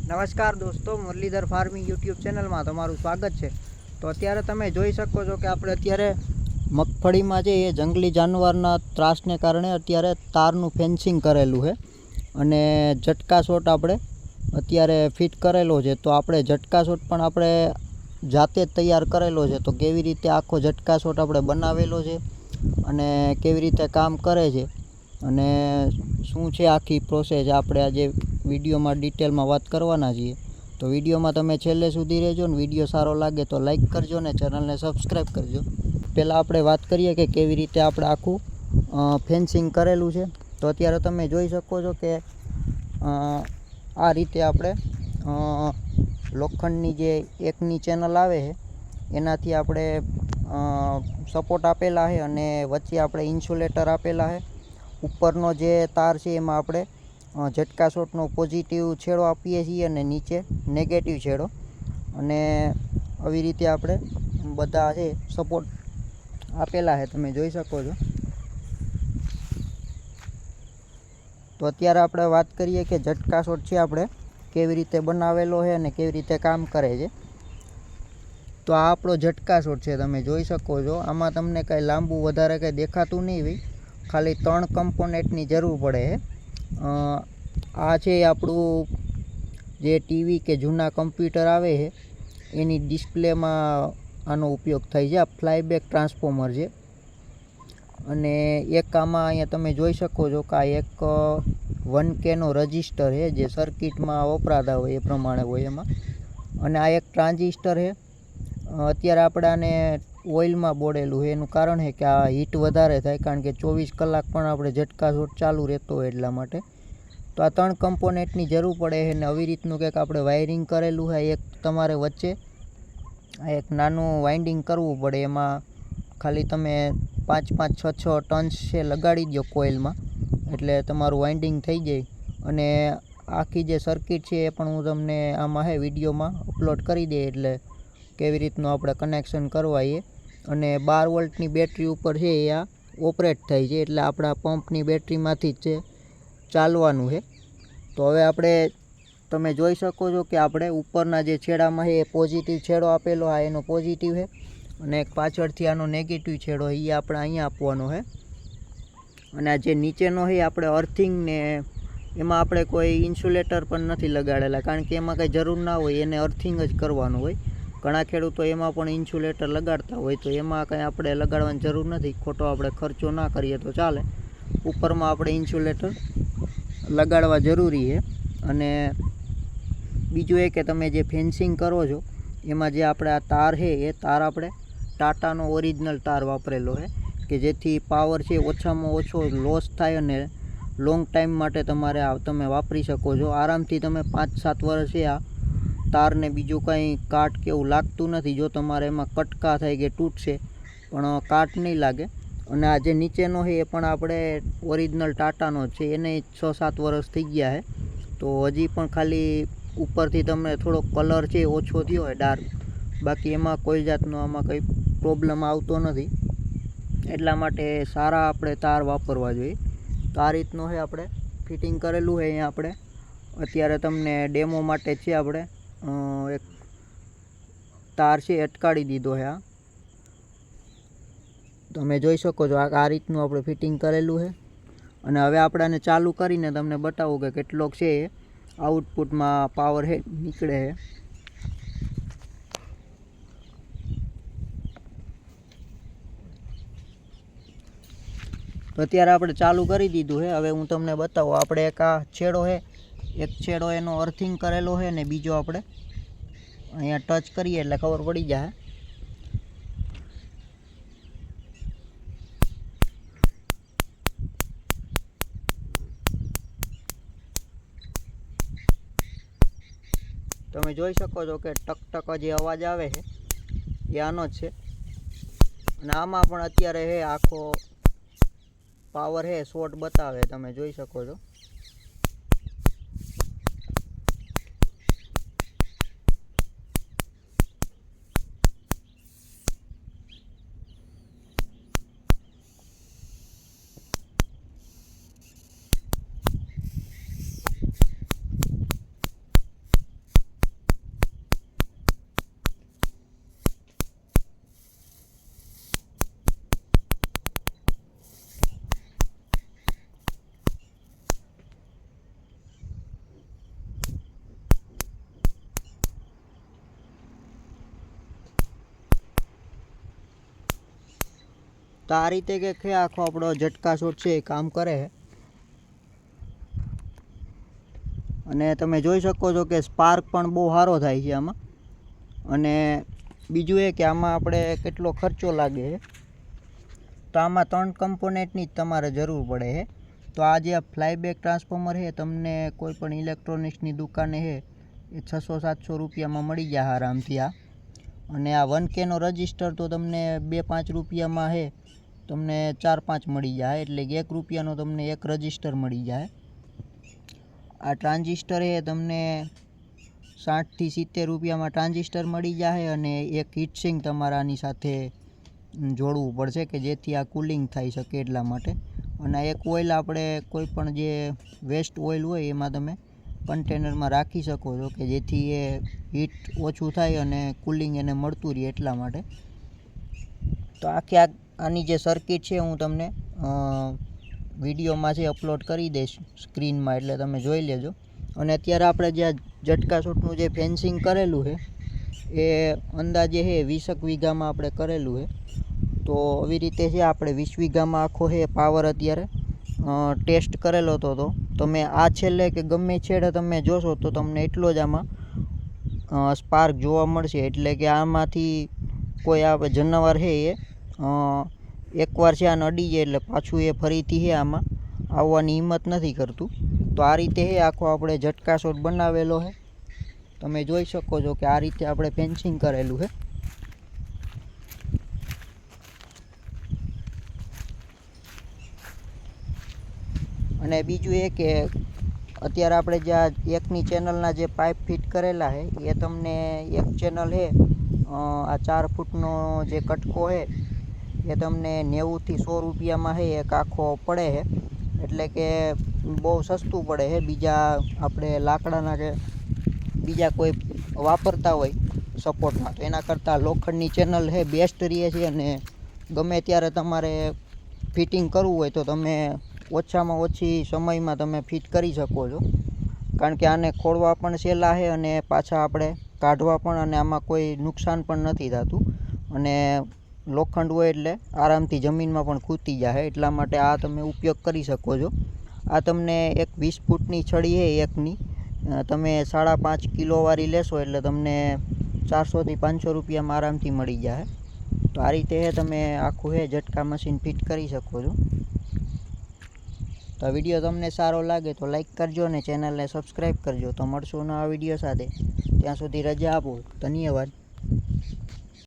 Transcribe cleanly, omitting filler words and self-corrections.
નમસ્કાર દોસ્તો, Muralidhar farming YouTube ચેનલમાં તમારું સ્વાગત છે। તો અત્યારે તમે જોઈ શકો છો કે આપણે અત્યારે મગફળીમાં જે એ જંગલી જાનવરના ત્રાસને કારણે અત્યારે તારનું ફેન્સિંગ કરેલું છે અને ઝટકા શોટ આપણે અત્યારે ફિટ કરેલો છે। તો આપણે ઝટકા શોટ પણ આપણે જાતે જ તૈયાર કરેલો છે। તો કેવી રીતે આખો ઝટકા શોટ આપણે બનાવેલો છે અને કેવી રીતે કામ કરે છે અને શું છે આખી પ્રોસેસ આપણે આજે વિડીયોમાં ડિટેલમાં વાત કરવાના છીએ। તો વિડીયોમાં તમે છેલ્લે સુધી રહેજો ને વિડીયો સારો લાગે તો લાઈક કરજો ને ચેનલને સબસ્ક્રાઈબ કરજો। પહેલાં આપણે વાત કરીએ કે કેવી રીતે આપણે આખું ફેન્સિંગ કરેલું છે। તો અત્યારે તમે જોઈ શકો છો કે આ રીતે આપણે લોખંડની જે એકની ચેનલ આવે છે એનાથી આપણે સપોર્ટ આપેલા છે અને વચ્ચે આપણે ઇન્સ્યુલેટર આપેલા છે। ઉપરનો જે તાર છે એમાં આપણે ઝટકા શોટનો પોઝિટિવ છેડો આપીએ છીએ અને નીચે નેગેટિવ છેડો, અને આવી રીતે આપણે બધા છે સપોર્ટ આપેલા છે, તમે જોઈ શકો છો। તો અત્યારે આપણે વાત કરીએ કે ઝટકા શોટ છે આપણે કેવી રીતે બનાવેલો છે અને કેવી રીતે કામ કરે છે। તો આ આપણો ઝટકા શોટ છે, તમે જોઈ શકો છો। આમાં તમને કાંઈ લાંબુ વધારે કંઈ દેખાતું નહીં હોય, ખાલી 3 કમ્પોનેન્ટની જરૂર પડે છે। આ છે આપણું જે ટીવી કે જૂના કમ્પ્યુટર આવે છે એની ડિસ્પ્લેમાં આનો ઉપયોગ થાય છે। આ ફ્લાયબેક ટ્રાન્સફોર્મર છે અને એક આમાં અહીંયા તમે જોઈ શકો છો કે આ એક 1K નો રજિસ્ટર છે જે સર્કિટમાં વપરાતા હોય એ પ્રમાણે હોય એમાં, અને આ એક ટ્રાન્ઝિસ્ટર છે। અત્યારે આપણે આને ઓઇલમાં બોળેલું છે, એનું કારણ છે કે આ હીટ વધારે થાય, કારણ કે 24 કલાક પણ આપણે ઝટકા શોટ ચાલુ રહેતો હોય એટલા માટે। તો આ 3 કમ્પોનેન્ટની જરૂર પડે છે અને આવી રીતનું કંઈક આપણે વાયરિંગ કરેલું છે। એક તમારે વચ્ચે આ એક નાનું વાઇન્ડિંગ કરવું પડે, એમાં ખાલી તમે 5-5, 6-6 ટર્ન્સ છે લગાડી દો કોઇલમાં, એટલે તમારું વાઇન્ડિંગ થઈ જાય। અને આખી જે સર્કિટ છે એ પણ હું તમને આમાં છે વિડીયોમાં અપલોડ કરી દે, એટલે કેવી રીતનું આપણે કનેક્શન કરવાઈએ। અને 12 વોલ્ટની બેટરી ઉપર છે એ આ ઓપરેટ થાય છે, એટલે આપણા પંપની બેટરીમાંથી જ છે ચાલવાનું છે। તો હવે આપણે તમે જોઈ શકો છો કે આપણે ઉપરના જે છેડામાં છે એ પોઝિટિવ છેડો આપેલો, આ એનો પોઝિટિવ છે, અને એક પાછળથી આનો નેગેટિવ છેડો એ આપણે અહીંયા આપવાનો છે। અને આ જે નીચેનો છે આપણે અર્થિંગ ને એમાં આપણે કોઈ ઇન્સ્યુલેટર પણ નથી લગાડેલા, કારણ કે એમાં કંઈ જરૂર ના હોય, એને અર્થિંગ જ કરવાનું હોય। ઘણા ખેડૂતો એમાં પણ ઇન્સ્યુલેટર લગાડતા હોય, તો એમાં કંઈ આપણે લગાડવાની જરૂર નથી, ખોટો આપણે ખર્ચો ના કરીએ તો ચાલે। ઉપરમાં આપણે ઇન્સ્યુલેટર લગાડવા જરૂરી છે। અને બીજું એ કે તમે જે ફેન્સિંગ કરો છો એમાં જે આપણે આ તાર છે એ તાર આપણે ટાટાનો ઓરિજિનલ તાર વાપરેલો છે, કે જેથી પાવર છે ઓછામાં ઓછો લોસ થાય અને લોંગ ટાઈમ માટે તમે વાપરી શકો છો। આરામથી તમે 5-7 વર્ષ છે આ તારને બીજું કંઈ કાટ કે એવું લાગતું નથી। જો તમારે એમાં કટકા થાય કે તૂટશે પણ કાટ નહીં લાગે। અને આ જે નીચેનો છે એ પણ આપણે ઓરિજિનલ ટાટાનો જ છે, એને 6-7 વર્ષ થઈ ગયા છે। તો હજી પણ ખાલી ઉપરથી તમને થોડો કલર છે ઓછો થયો હોય ડાર્ક, બાકી એમાં કોઈ જાતનો આમાં કંઈ પ્રોબ્લેમ આવતો નથી, એટલા માટે સારા આપણે તાર વાપરવા જોઈએ। તો આ રીતનું છે આપણે ફિટિંગ કરેલું છે। અહીંયા આપણે અત્યારે તમને ડેમો માટે છે આપણે એક તાર છે અટકાડી દીધો છે, આ તમે જોઈ શકો છો। આ રીતનું આપણે ફિટિંગ કરેલું છે અને હવે આપણે આને ચાલુ કરીને તમને બતાવું કે કેટલોક છે એ આઉટપુટમાં પાવર છે નીકળે છે। તો અત્યારે આપણે ચાલુ કરી દીધું છે। હવે હું તમને બતાવું, આપણે એક આ છેડો છે, એક છેડો એનો અર્થિંગ કરેલો છે ને બીજો આપણે અહીંયા ટચ કરીએ એટલે ખબર પડી જાય। તમે જોઈ શકો છો કે ટક ટક જે અવાજ આવે છે એ આનો જ છે, અને આમાં પણ અત્યારે છે આખો પાવર છે શોર્ટ બતાવે, તમે જોઈ શકો છો। તો આ રીતે કંઈક છે આખો આપણો ઝટકા શોટ છે એ કામ કરે છે. અને તમે જોઈ શકો છો કે સ્પાર્ક પણ બહુ સારો થાય છે આમાં. અને બીજું એ કે આમાં આપણે કેટલો ખર્ચો લાગે છે, તો આમાં 3 કમ્પોનેન્ટની જ તમારે જરૂર પડે છે. તો આ જે ફ્લાયબેક ટ્રાન્સફોર્મર છે તમને કોઈ પણ ઇલેક્ટ્રોનિક્સની દુકાને છે એ 600-700 રૂપિયામાં મળી જાય આરામથી આ. અને આ 1K નો રજિસ્ટર તો તમને 2-5 રૂપિયામાં છે તમને 4-5 મળી જાય, એટલે કે 1 રૂપિયાનો તમને એક રજિસ્ટર મળી જાય. આ ટ્રાન્ઝિસ્ટર એ તમને 60થી 70 રૂપિયામાં ટ્રાન્ઝિસ્ટર મળી જાય. અને એક હીટસિંક તમારે આની સાથે જોડવું પડશે કે જેથી આ કુલિંગ થઈ શકે એટલા માટે. અને એક ઓઇલ આપણે કોઈ પણ જે વેસ્ટ ઓઇલ હોય એમાં તમે કન્ટેનરમાં રાખી શકો છો કે જેથી એ હીટ ઓછું થાય અને કુલિંગ એને મળતું રહે એટલા માટે. તો આની જે સર્કિટ છે હું તમને વિડીયોમાં છે અપલોડ કરી દઈશ સ્ક્રીનમાં, એટલે તમે જોઈ લેજો. અને અત્યારે આપણે જે ઝટકા શોટનું જે ફેન્સિંગ કરેલું છે એ અંદાજે છે 20 વીઘામાં આપણે કરેલું છે. તો આવી રીતે છે આપણે 20 વીઘામાં આખો છે પાવર અત્યારે ટેસ્ટ કરેલો હતો. તો તમે આ છેલ્લે કે ગમે છેડે તમે જોશો તો તમને એટલો જ આમાં સ્પાર્ક જોવા મળશે. એટલે કે આમાંથી કોઈ આ જનાવર છે એ એકવાર છે આને અડી જાય એટલે પાછું એ ફરીથી છે આમાં આવવાની હિંમત નથી કરતું. તો આ રીતે છે આખો આપણે ઝટકા શોટ બનાવેલો છે. તમે જોઈ શકો છો કે આ રીતે આપણે ફેન્સિંગ કરેલું છે. અને બીજું એ કે અત્યારે આપણે જે આ એકની ચેનલના જે પાઇપ ફિટ કરેલા છે એ તમને એક ચેનલ છે આ 4 ફૂટનો જે કટકો છે એ તમને 90થી 100 રૂપિયામાં છે એક આખો પડે છે. એટલે કે બહુ સસ્તું પડે છે બીજા આપણે લાકડાના કે બીજા કોઈ વાપરતા હોય સપોર્ટમાં, તો એના કરતાં લોખંડની ચેનલ છે બેસ્ટ રહે છે. અને ગમે ત્યારે તમારે ફિટિંગ કરવું હોય તો તમે ઓછામાં ઓછી સમયમાં તમે ફિટ કરી શકો છો. કારણ કે આને ખોળવા પણ સહેલા છે અને પાછા આપણે કાઢવા પણ, અને આમાં કોઈ નુકસાન પણ નથી થતું. અને લોખંડ હોય એટલે આરામથી જમીનમાં પણ ખૂતી જાય, એટલા માટે આ તમે ઉપયોગ કરી શકો છો. આ તમને એક 20 ફૂટની છડી છે એકની, તમે 5.5 કિલોવાળી લેશો એટલે તમને 400થી 500 રૂપિયામાં આરામથી મળી જાય. તો આ રીતે તમે આખું છે ઝટકા મશીન ફિટ કરી શકો છો. તો વિડીયો તમને સારો લાગે તો લાઈક કરજો અને ચેનલને સબસ્ક્રાઈબ કરજો. તો મળશું નવા વિડીયો સાથે, ત્યાં સુધી રજા આપો. ધન્યવાદ.